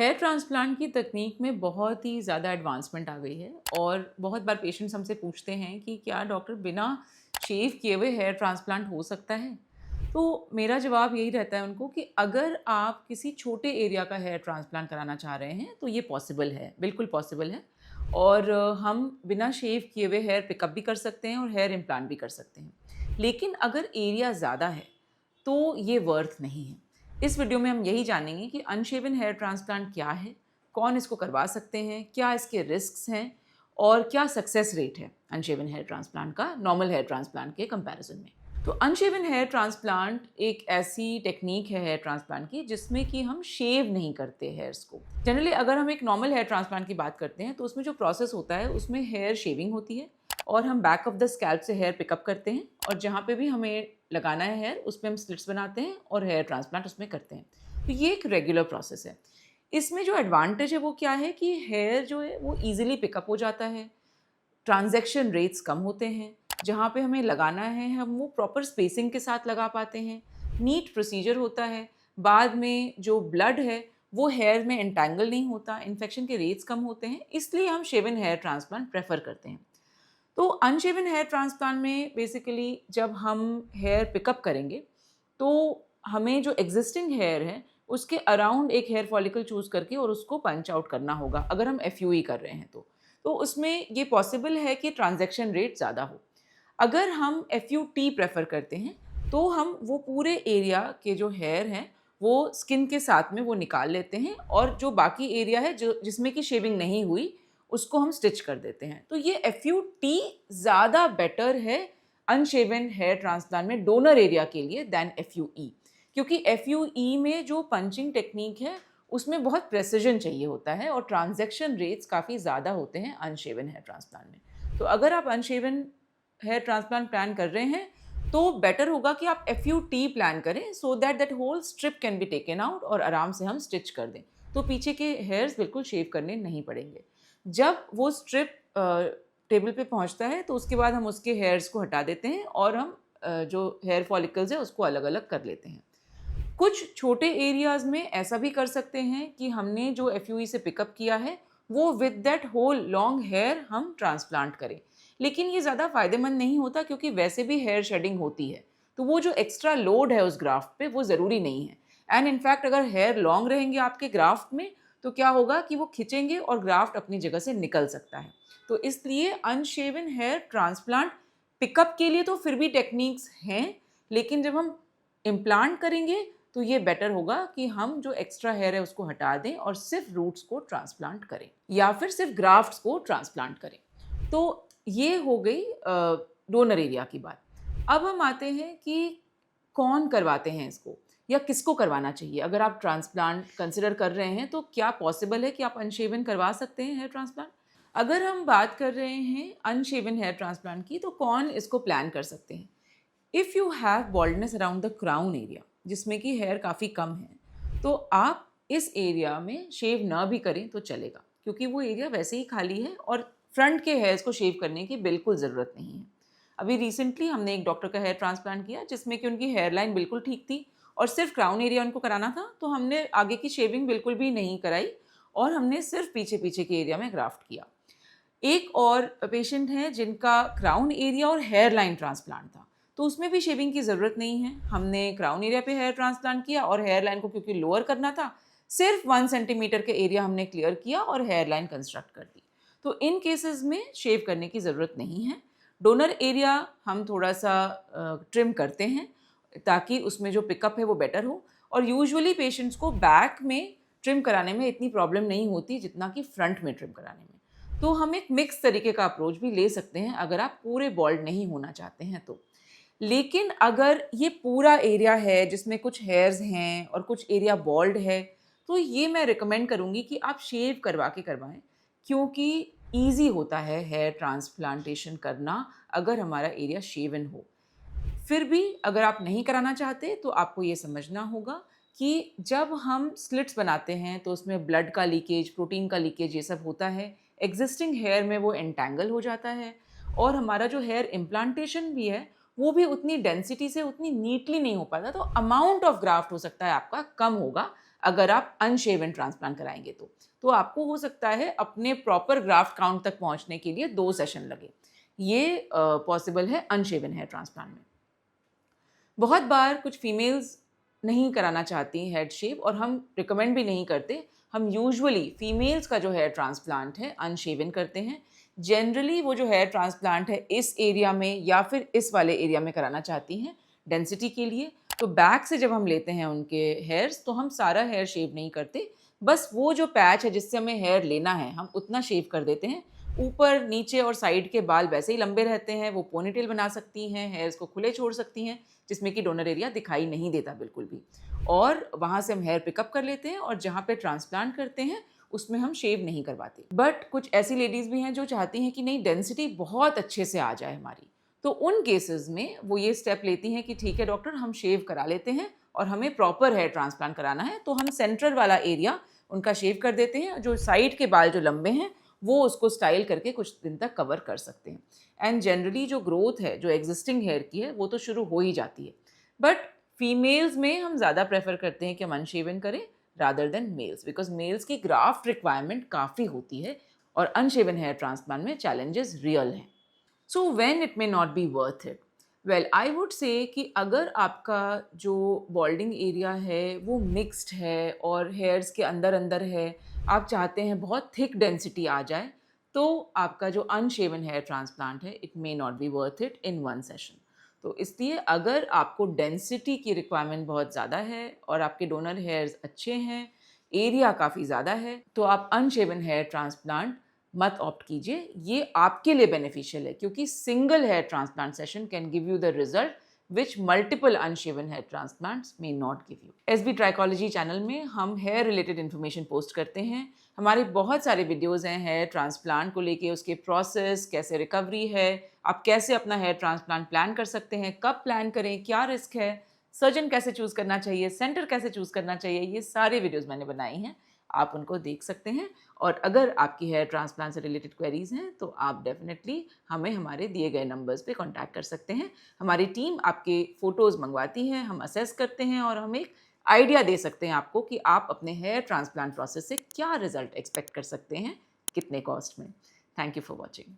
Hair transplant की तकनीक में बहुत ही ज़्यादा एडवांसमेंट आ गई है और बहुत बार पेशेंट्स हमसे पूछते हैं कि क्या डॉक्टर बिना शेव किए हुए हेयर ट्रांसप्लांट हो सकता है। तो मेरा जवाब यही रहता है उनको कि अगर आप किसी छोटे एरिया का हेयर ट्रांसप्लांट कराना चाह रहे हैं तो ये पॉसिबल है, बिल्कुल पॉसिबल है। और हम बिना शेव किए हुए हेयर पिकअप भी कर सकते हैं और हेयर इम्प्लांट भी कर सकते हैं। लेकिन अगर एरिया ज़्यादा है तो ये वर्थ नहीं है। इस वीडियो में हम यही जानेंगे कि अनशेवन हेयर ट्रांसप्लांट क्या है, कौन इसको करवा सकते हैं, क्या इसके रिस्क्स हैं और क्या सक्सेस रेट है अनशेवन हेयर ट्रांसप्लांट का नॉर्मल हेयर ट्रांसप्लांट के कंपैरिजन में। तो अनशेवन हेयर ट्रांसप्लांट एक ऐसी टेक्निक है हेयर ट्रांसप्लांट की जिसमें कि हम शेव नहीं करते हेयर्स को। जनरली अगर हम एक नॉर्मल हेयर ट्रांसप्लांट की बात करते हैं तो उसमें जो प्रोसेस होता है उसमें हेयर शेविंग होती है और हम बैक ऑफ द स्कैल्प से हेयर पिकअप करते हैं और जहाँ पे भी हमें लगाना है हेयर उस पर हम स्लिट्स बनाते हैं और हेयर ट्रांसप्लांट उसमें करते हैं। तो ये एक रेगुलर प्रोसेस है। इसमें जो एडवांटेज है वो क्या है कि हेयर जो है वो ईजिली पिकअप हो जाता है, ट्रांजैक्शन रेट्स कम होते हैं, जहाँ पे हमें लगाना है हम वो प्रॉपर स्पेसिंग के साथ लगा पाते हैं, नीट प्रोसीजर होता है, बाद में जो ब्लड है वो हेयर में एंटैंगल नहीं होता, इन्फेक्शन के रेट्स कम होते हैं, इसलिए हम शेवन हेयर ट्रांसप्लांट प्रेफर करते हैं। तो अनशेवन हेयर ट्रांसप्लांट में बेसिकली जब हम हेयर पिकअप करेंगे तो हमें जो एग्जिस्टिंग हेयर है उसके अराउंड एक हेयर फॉलिकल चूज करके और उसको पंच आउट करना होगा अगर हम एफ कर रहे हैं तो उसमें ये पॉसिबल है कि ट्रांजैक्शन रेट ज़्यादा हो। अगर हम एफ प्रेफर करते हैं तो हम वो पूरे एरिया के जो हेयर हैं वो स्किन के साथ में वो निकाल लेते हैं और जो बाकी एरिया है जो जिसमें कि शेविंग नहीं हुई उसको हम स्टिच कर देते हैं। तो ये एफ ज़्यादा बेटर है अनशेवन हेयर ट्रांसप्लांट में डोनर एरिया के लिए दैन एफ क्योंकि एफ में जो पंचिंग टेक्निक है उसमें बहुत प्रेसिजन चाहिए होता है और ट्रांजैक्शन रेट्स काफ़ी ज़्यादा होते हैं अनशेवन हेयर ट्रांसप्लांट में। तो अगर आप अनशेवन हेयर ट्रांसप्लांट प्लान कर रहे हैं तो बेटर होगा कि आप एफ प्लान करें so that that whole strip can be taken out और आराम से हम स्टिच कर दें, तो पीछे के हेयर्स बिल्कुल शेव करने नहीं पड़ेंगे। जब वो स्ट्रिप टेबल पे पहुंचता है तो उसके बाद हम उसके हेयर्स को हटा देते हैं और हम जो हेयर फॉलिकल्स है उसको अलग अलग कर लेते हैं। कुछ छोटे एरियाज़ में ऐसा भी कर सकते हैं कि हमने जो एफ से पिकअप किया है वो with that whole long hair हम ट्रांसप्लांट करें, लेकिन ये ज़्यादा फ़ायदेमंद नहीं होता क्योंकि वैसे भी हेयर शेडिंग होती है, तो वो जो एक्स्ट्रा लोड है उस ग्राफ्ट पे वो ज़रूरी नहीं है। एंड इनफैक्ट अगर हेयर लॉन्ग रहेंगे आपके ग्राफ्ट में तो क्या होगा कि वो खिंचेंगे और ग्राफ्ट अपनी जगह से निकल सकता है। तो इसलिए अनशेवन हेयर ट्रांसप्लांट पिकअप के लिए तो फिर भी टेक्निक्स हैं, लेकिन जब हम इम्प्लांट करेंगे तो ये बेटर होगा कि हम जो एक्स्ट्रा हेयर है उसको हटा दें और सिर्फ रूट्स को ट्रांसप्लांट करें या फिर सिर्फ ग्राफ्ट्स को ट्रांसप्लांट करें। तो ये हो गई डोनर एरिया की बात। अब हम आते हैं कि कौन करवाते हैं इसको या किसको करवाना चाहिए। अगर आप ट्रांसप्लांट कंसिडर कर रहे हैं तो क्या पॉसिबल है कि आप अनशेवन करवा सकते हैं हेयर ट्रांसप्लांट। अगर हम बात कर रहे हैं अनशेवन हेयर ट्रांसप्लांट की तो कौन इसको प्लान कर सकते हैं। If you have baldness around the crown area जिसमें कि हेयर काफ़ी कम है तो आप इस एरिया में शेव ना भी करें तो चलेगा क्योंकि वो एरिया वैसे ही खाली है और फ्रंट के हेयर्स को शेव करने की बिल्कुल ज़रूरत नहीं है। अभी रिसेंटली हमने एक डॉक्टर का हेयर ट्रांसप्लांट किया जिसमें कि उनकी हेयर लाइन बिल्कुल ठीक थी और सिर्फ क्राउन एरिया उनको कराना था, तो हमने आगे की शेविंग बिल्कुल भी नहीं कराई और हमने सिर्फ पीछे पीछे के एरिया में ग्राफ्ट किया। एक और पेशेंट है जिनका क्राउन एरिया और हेयर लाइन ट्रांसप्लांट था, तो उसमें भी शेविंग की ज़रूरत नहीं है। हमने क्राउन एरिया पे हेयर ट्रांसप्लांट किया और हेयर लाइन को क्योंकि लोअर करना था सिर्फ 1 सेंटीमीटर के एरिया हमने क्लियर किया और हेयर लाइन कंस्ट्रक्ट कर दी। तो इन केसेस में शेव करने की ज़रूरत नहीं है। डोनर एरिया हम थोड़ा सा ट्रिम करते हैं ताकि उसमें जो पिकअप है वो बेटर हो और यूजुअली पेशेंट्स को बैक में ट्रिम कराने में इतनी प्रॉब्लम नहीं होती जितना कि फ्रंट में ट्रिम कराने में। तो हम एक मिक्स तरीके का अप्रोच भी ले सकते हैं अगर आप पूरे बॉल्ड नहीं होना चाहते हैं तो। लेकिन अगर ये पूरा एरिया है जिसमें कुछ हेयर्स हैं और कुछ एरिया बॉल्ड है तो ये मैं रिकमेंड करूँगी कि आप शेव करवा के करवाएं क्योंकि ईजी होता है हेयर ट्रांसप्लांटेशन करना अगर हमारा एरिया शेवन हो। फिर भी अगर आप नहीं कराना चाहते तो आपको ये समझना होगा कि जब हम स्लिट्स बनाते हैं तो उसमें ब्लड का लीकेज, प्रोटीन का लीकेज ये सब होता है, एग्जिस्टिंग हेयर में वो एंटैंगल हो जाता है और हमारा जो हेयर इम्प्लांटेशन भी है वो भी उतनी डेंसिटी से उतनी नीटली नहीं हो पाता, तो अमाउंट ऑफ ग्राफ्ट हो सकता है आपका कम होगा अगर आप अनशेवन ट्रांसप्लांट कराएंगे तो आपको हो सकता है अपने प्रॉपर ग्राफ्ट काउंट तक पहुंचने के लिए 2 सेशन लगे। ये पॉसिबल है अनशेवन हेयर ट्रांसप्लांट में। बहुत बार कुछ फीमेल्स नहीं कराना चाहती हेड शेव और हम रिकमेंड भी नहीं करते। हम यूजुअली फीमेल्स का जो हेयर ट्रांसप्लांट है अनशेवन करते हैं। जनरली वो जो हेयर ट्रांसप्लांट है इस एरिया में या फिर इस वाले एरिया में कराना चाहती हैं डेंसिटी के लिए। तो बैक से जब हम लेते हैं उनके हेयर्स तो हम सारा हेयर शेव नहीं करते, बस वो जो पैच है जिससे हमें हेयर लेना है हम उतना शेव कर देते हैं। ऊपर नीचे और साइड के बाल वैसे ही लंबे रहते हैं, वो पोनीटेल बना सकती हैं, हेयर्स को खुले छोड़ सकती हैं जिसमें कि डोनर एरिया दिखाई नहीं देता बिल्कुल भी। और वहाँ से हम हेयर पिकअप कर लेते हैं और जहाँ पे ट्रांसप्लांट करते हैं उसमें हम शेव नहीं करवाते। बट कुछ ऐसी लेडीज़ भी हैं जो चाहती हैं कि नहीं डेंसिटी बहुत अच्छे से आ जाए हमारी, तो उन केसेस में वो ये स्टेप लेती हैं कि ठीक है डॉक्टर हम शेव करा लेते हैं और हमें प्रॉपर हेयर ट्रांसप्लांट कराना है, तो हम सेंट्रल वाला एरिया उनका शेव कर देते हैं, जो साइड के बाल जो लंबे हैं वो उसको स्टाइल करके कुछ दिन तक कवर कर सकते हैं। एंड जनरली जो ग्रोथ है जो एग्जिस्टिंग हेयर की है वो तो शुरू हो ही जाती है। बट फीमेल्स में हम ज़्यादा प्रेफर करते हैं कि हम अनशेवन करें rather than males, because males की ग्राफ्ट रिक्वायरमेंट काफ़ी होती है और अनशेवन हेयर ट्रांसप्लांट में चैलेंजेस रियल हैं। So when it may not be worth it, well I would say कि अगर आपका जो बॉल्डिंग एरिया है वो मिक्स्ड है और हेयर्स के अंदर अंदर है, आप चाहते हैं बहुत थिक डेंसिटी आ जाए, तो आपका जो अनशेवन हेयर ट्रांसप्लांट है it may not be worth it in one session. तो इसलिए अगर आपको डेंसिटी की रिक्वायरमेंट बहुत ज़्यादा है और आपके डोनर हेयर्स अच्छे हैं, एरिया काफ़ी ज़्यादा है, तो आप अनशेवन हेयर ट्रांसप्लांट मत ऑप्ट कीजिए। ये आपके लिए बेनिफिशियल है क्योंकि single hair transplant session can give you the result which multiple unshaven hair transplants may not give you. SB trichology channel में हम हेयर रिलेटेड इन्फॉर्मेशन पोस्ट करते हैं। हमारे बहुत सारे वीडियोज़ हैं हेयर ट्रांसप्लांट को लेके, उसके प्रोसेस, कैसे रिकवरी है, आप कैसे अपना हेयर ट्रांसप्लांट प्लान कर सकते हैं, कब प्लान करें, क्या रिस्क है, सर्जन कैसे चूज़ करना चाहिए, सेंटर कैसे चूज़ करना चाहिए, ये सारे वीडियोज़ मैंने बनाई हैं, आप उनको देख सकते हैं। और अगर आपकी हेयर ट्रांसप्लांट से रिलेटेड क्वेरीज हैं तो आप डेफिनेटली हमें हमारे दिए गए नंबर्स पे कांटेक्ट कर सकते हैं। हमारी टीम आपके फ़ोटोज़ मंगवाती है, हम असेस करते हैं और हम एक आइडिया दे सकते हैं आपको कि आप अपने हेयर ट्रांसप्लांट प्रोसेस से क्या रिजल्ट एक्सपेक्ट कर सकते हैं, कितने कॉस्ट में। Thank you for watching.